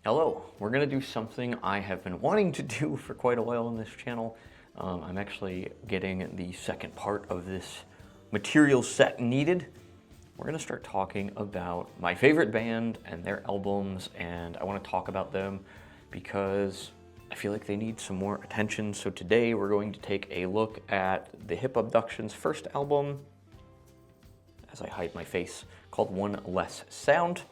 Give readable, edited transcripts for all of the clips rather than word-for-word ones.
Hello, we're going to do something I have been wanting to do for quite a while on this channel. I'm actually getting the second part of this material set needed. We're going to start talking about my favorite band and their albums, and I want to talk about them because I feel like they need some more attention. So today we're going to take a look at the Hip Abduction's first album, as I hide my face, called One Less Sound.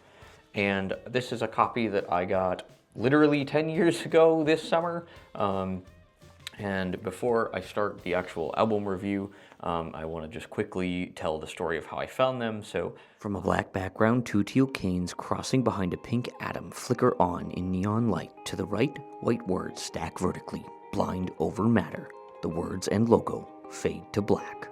And this is a copy that I got literally 10 years ago this summer. And before I start the actual album review, I want to just quickly tell the story of how I found them. So, from a black background, two teal canes crossing behind a pink atom flicker on in neon light. To the right, white words stack vertically, blind over matter. The words and logo fade to black.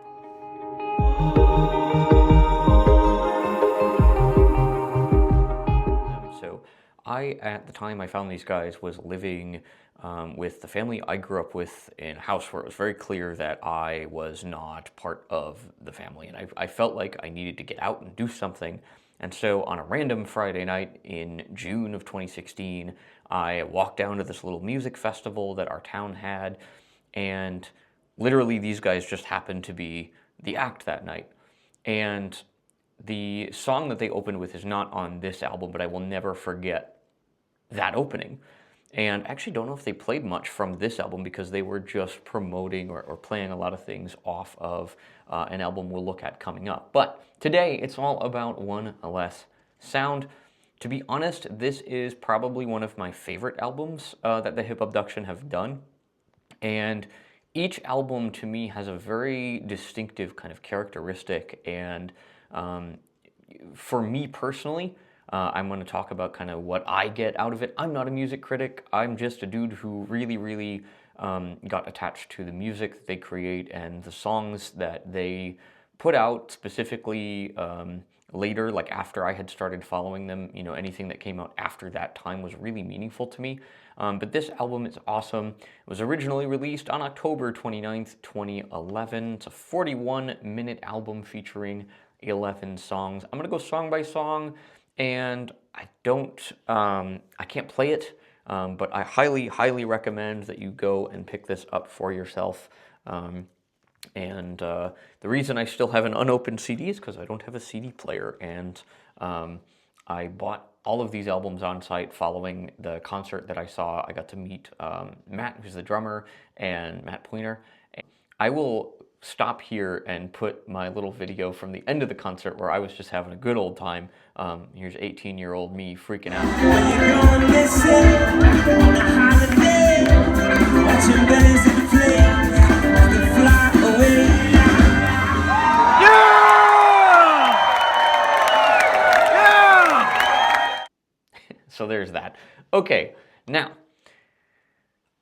At the time I found these guys, was living with the family I grew up with in a house where it was very clear that I was not part of the family. And I felt like I needed to get out and do something. And so on a random Friday night in June of 2016, I walked down to this little music festival that our town had. And literally these guys just happened to be the act that night. And the song that they opened with is not on this album, but I will never forget that opening. And I actually don't know if they played much from this album because they were just promoting or playing a lot of things off of an album we'll look at coming up. But today it's all about One Less Sound. To be honest, this is probably one of my favorite albums that the Hip Abduction have done. And each album to me has a very distinctive kind of characteristic. And for me personally, I'm going to talk about kind of what I get out of it. I'm not a music critic. I'm just a dude who really got attached to the music that they create and the songs that they put out, specifically later, like after I had started following them. You know, anything that came out after that time was really meaningful to me. But this album is awesome. It was originally released on October 29th, 2011. It's a 41-minute album featuring 11 songs. I'm going to go song by song. And I can't play it, but I highly recommend that you go and pick this up for yourself. The reason I still have an unopened CD is because I don't have a CD player. And I bought all of these albums on site following the concert that I saw. I got to meet Matt, who's the drummer, and Matt Pointer. I will stop here and put my little video from the end of the concert where I was just having a good old time. Here's 18-year-old me freaking out. So there's that. Okay, now,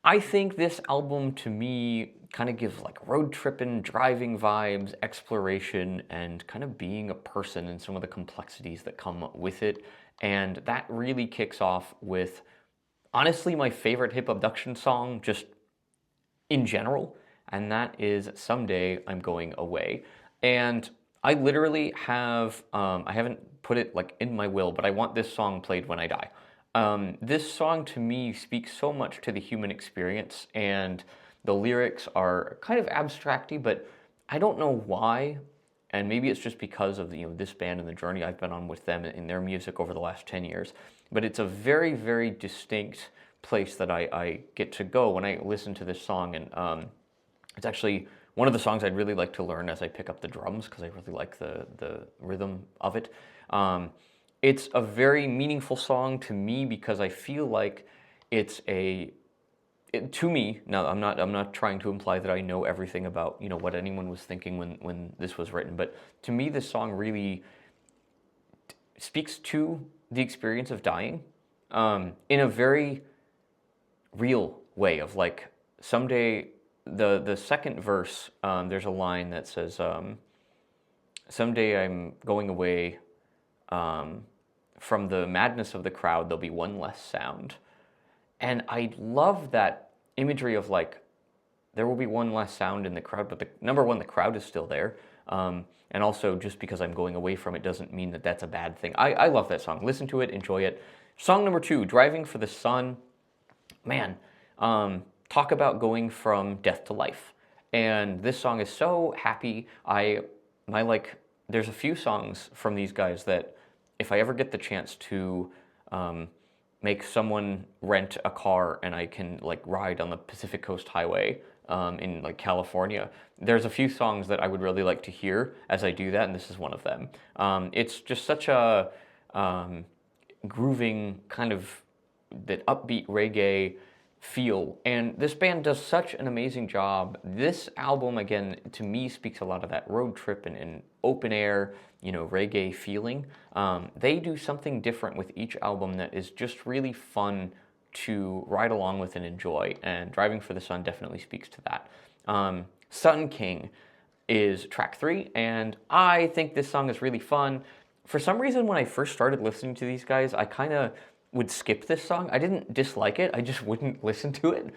I think this album to me kind of gives like road tripping, driving vibes, exploration, and kind of being a person and some of the complexities that come with it. And that really kicks off with, honestly, my favorite Hip Abduction song just in general, and that is Someday I'm Going Away. And I literally have, I haven't put it like in my will, but I want this song played when I die. This song to me speaks so much to the human experience, and the lyrics are kind of abstracty, but I don't know why, and maybe it's just because of this band and the journey I've been on with them in their music over the last 10 years, but it's a very distinct place that I get to go when I listen to this song, and it's actually one of the songs I'd really like to learn as I pick up the drums, because I really like the rhythm of it. It's a very meaningful song to me because I feel like it's to me, now I'm not trying to imply that I know everything about what anyone was thinking when this was written, but to me this song really speaks to the experience of dying in a very real way of like someday. The second verse, there's a line that says, someday I'm going away, from the madness of the crowd, there'll be one less sound. And I love that imagery of like, there will be one less sound in the crowd, but number one, the crowd is still there. And also, just because I'm going away from it doesn't mean that that's a bad thing. I love that song. Listen to it, enjoy it. Song number 2, Driving for the Sun. Man, talk about going from death to life. And this song is so happy. There's a few songs from these guys that if I ever get the chance to um, make someone rent a car and I can like ride on the Pacific Coast Highway in like California, there's a few songs that I would really like to hear as I do that, and this is one of them. It's just such a grooving kind of that upbeat reggae feel, and this band does such an amazing job. This album again to me speaks a lot of that road trip and open air, reggae feeling. They do something different with each album that is just really fun to ride along with and enjoy, and Driving for the Sun definitely speaks to that. Sun King is track 3, and I think this song is really fun. For some reason, when I first started listening to these guys, I kind of would skip this song. I didn't dislike it, I just wouldn't listen to it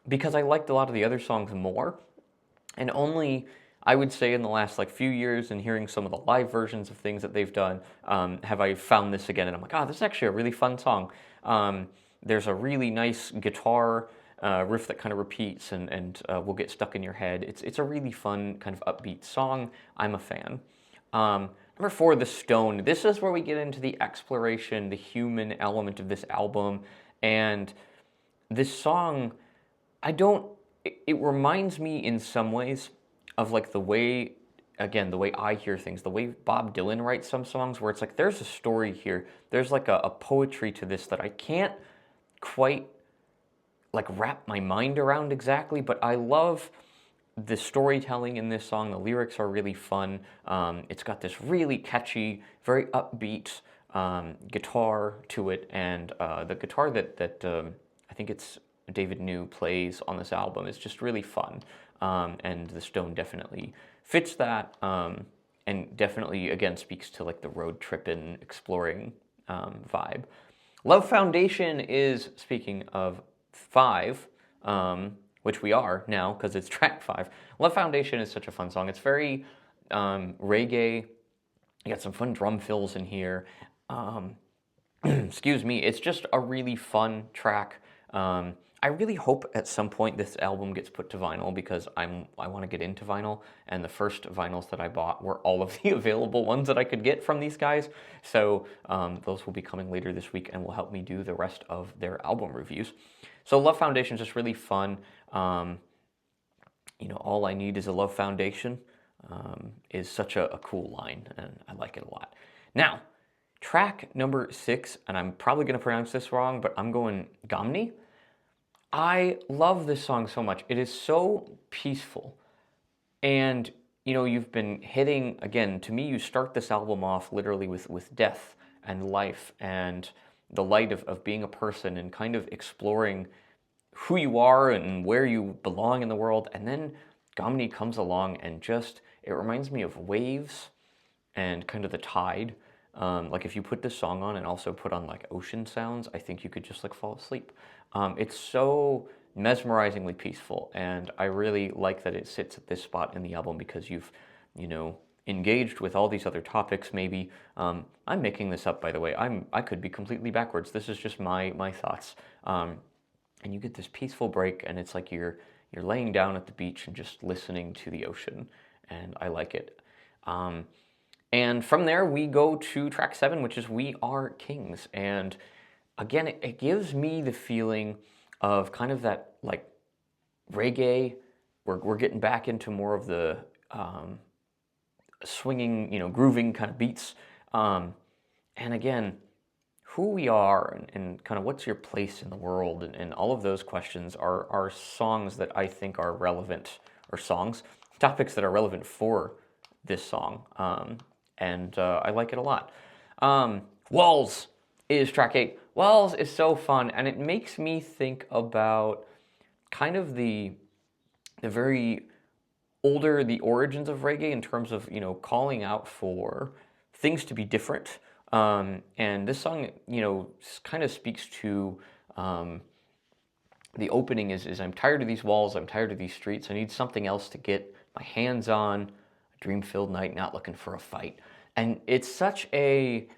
because I liked a lot of the other songs more. And only, I would say, in the last like few years and hearing some of the live versions of things that they've done, have I found this again, and I'm like, oh, this is actually a really fun song. There's a really nice guitar riff that kind of repeats and will get stuck in your head. It's a really fun kind of upbeat song. I'm a fan. Number 4, The Stone. This is where we get into the exploration, the human element of this album. And this song, it reminds me in some ways of like the way I hear things, the way Bob Dylan writes some songs, where it's like there's a story here. There's like a poetry to this that I can't quite like wrap my mind around exactly, but I love the storytelling in this song. The lyrics are really fun. It's got this really catchy, very upbeat guitar to it, and the guitar that I think it's David New plays on this album is just really fun. And The Stone definitely fits that, and definitely again speaks to like the road tripping, exploring vibe. Love Foundation is, speaking of 5, which we are now because it's track 5. Love Foundation is such a fun song. It's very reggae. You got some fun drum fills in here. Excuse me. It's just a really fun track. I really hope at some point this album gets put to vinyl because I want to get into vinyl, and the first vinyls that I bought were all of the available ones that I could get from these guys. So those will be coming later this week and will help me do the rest of their album reviews. So Love Foundation is just really fun. All I need is a love foundation is such a cool line, and I like it a lot. Now, track number 6, and I'm probably going to pronounce this wrong, but I'm going Gamni. I love this song so much. It is so peaceful. And, you've been hitting, again, to me, you start this album off literally with death and life and the light of being a person and kind of exploring who you are and where you belong in the world. And then Gamni comes along and it reminds me of waves and kind of the tide. Like if you put this song on and also put on like ocean sounds, I think you could just like fall asleep. It's so mesmerizingly peaceful, and I really like that it sits at this spot in the album because you've, engaged with all these other topics maybe. I'm making this up, by the way. I could be completely backwards. This is just my thoughts. And you get this peaceful break, and it's like you're laying down at the beach and just listening to the ocean, and I like it. And from there, we go to track 7, which is We Are Kings. And again, it gives me the feeling of kind of that like reggae. We're getting back into more of the swinging, grooving kind of beats. And again, who we are and kind of what's your place in the world and all of those questions are songs that I think are relevant, or topics that are relevant for this song. And I like it a lot. Walls is track 8. Walls is so fun, and it makes me think about kind of the very the origins of reggae in terms of, calling out for things to be different. And this song, kind of speaks to the opening is I'm tired of these walls, I'm tired of these streets, I need something else to get my hands on, a dream-filled night, not looking for a fight. And it's such a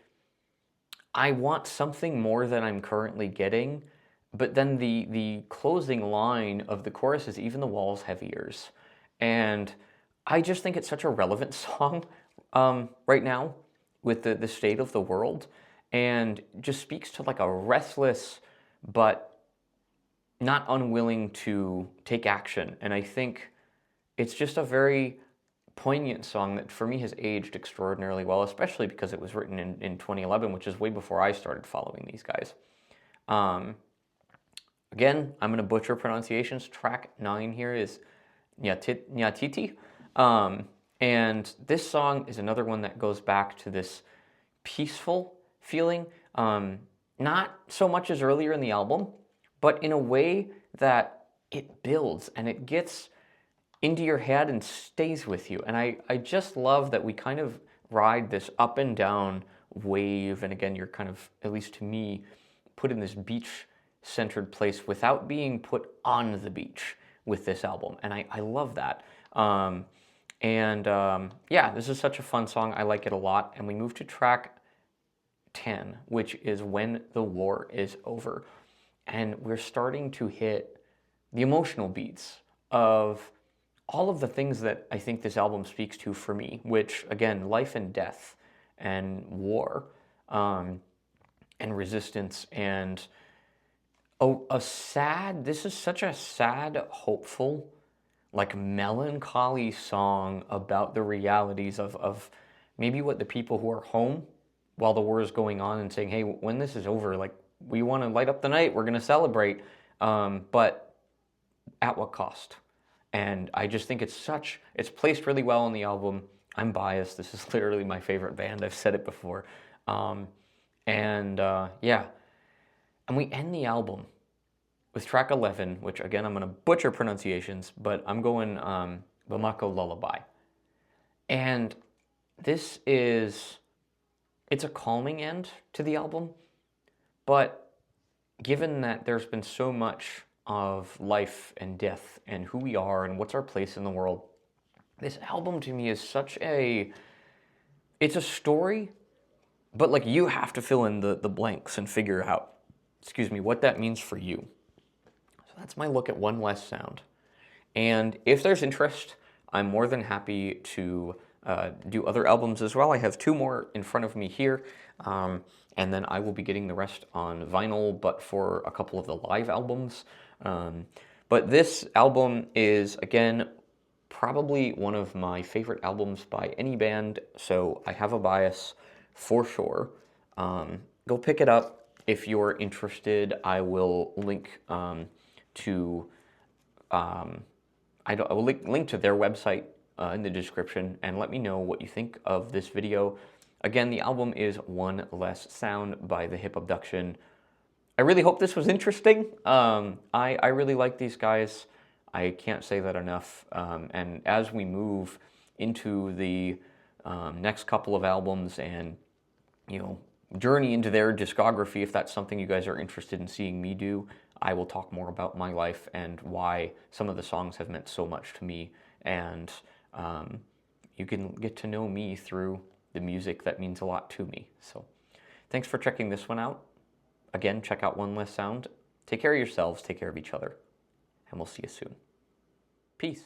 I want something more than I'm currently getting, but then the closing line of the chorus is even the walls have ears. And I just think it's such a relevant song right now with the state of the world, and just speaks to like a restless but not unwilling to take action. And I think it's just a very poignant song that for me has aged extraordinarily well, especially because it was written in 2011, which is way before I started following these guys. Um, Again, I'm going to butcher pronunciations. Track 9 here is Nyatiti. And this song is another one that goes back to this peaceful feeling. Not so much as earlier in the album, but in a way that it builds and it gets into your head and stays with you. And I just love that we kind of ride this up and down wave. And again, you're kind of, at least to me, put in this beach centered place without being put on the beach with this album. And I love that. Yeah, this is such a fun song. I like it a lot. And we move to track 10, which is When the War Is Over. And we're starting to hit the emotional beats of all of the things that I think this album speaks to for me, which, again, life and death and war and resistance and this is such a sad, hopeful, like melancholy song about the realities of maybe what the people who are home while the war is going on and saying, hey, when this is over, like, we want to light up the night, we're going to celebrate, but at what cost? And I just think it's placed really well on the album. I'm biased. This is literally my favorite band. I've said it before. Yeah. And we end the album with track 11, which again, I'm going to butcher pronunciations, but I'm going Bamako Lullaby. And it's a calming end to the album, but given that there's been so much of life and death and who we are and what's our place in the world, this album to me is it's a story, but like you have to fill in the blanks and figure out, what that means for you. So that's my look at One Less Sound. And if there's interest, I'm more than happy to do other albums as well. I have 2 more in front of me here, and then I will be getting the rest on vinyl, but for a couple of the live albums. But this album is, again, probably one of my favorite albums by any band, so I have a bias for sure. Go pick it up if you're interested. I will link to I will link to their website in the description, and let me know what you think of this video. Again, the album is One Less Sound by the Hip Abduction. I really hope this was interesting. I really like these guys. I can't say that enough. And as we move into the next couple of albums and, journey into their discography, if that's something you guys are interested in seeing me do, I will talk more about my life and why some of the songs have meant so much to me. And you can get to know me through the music that means a lot to me. So thanks for checking this one out. Again, check out One Less Sound. Take care of yourselves, take care of each other, and we'll see you soon. Peace.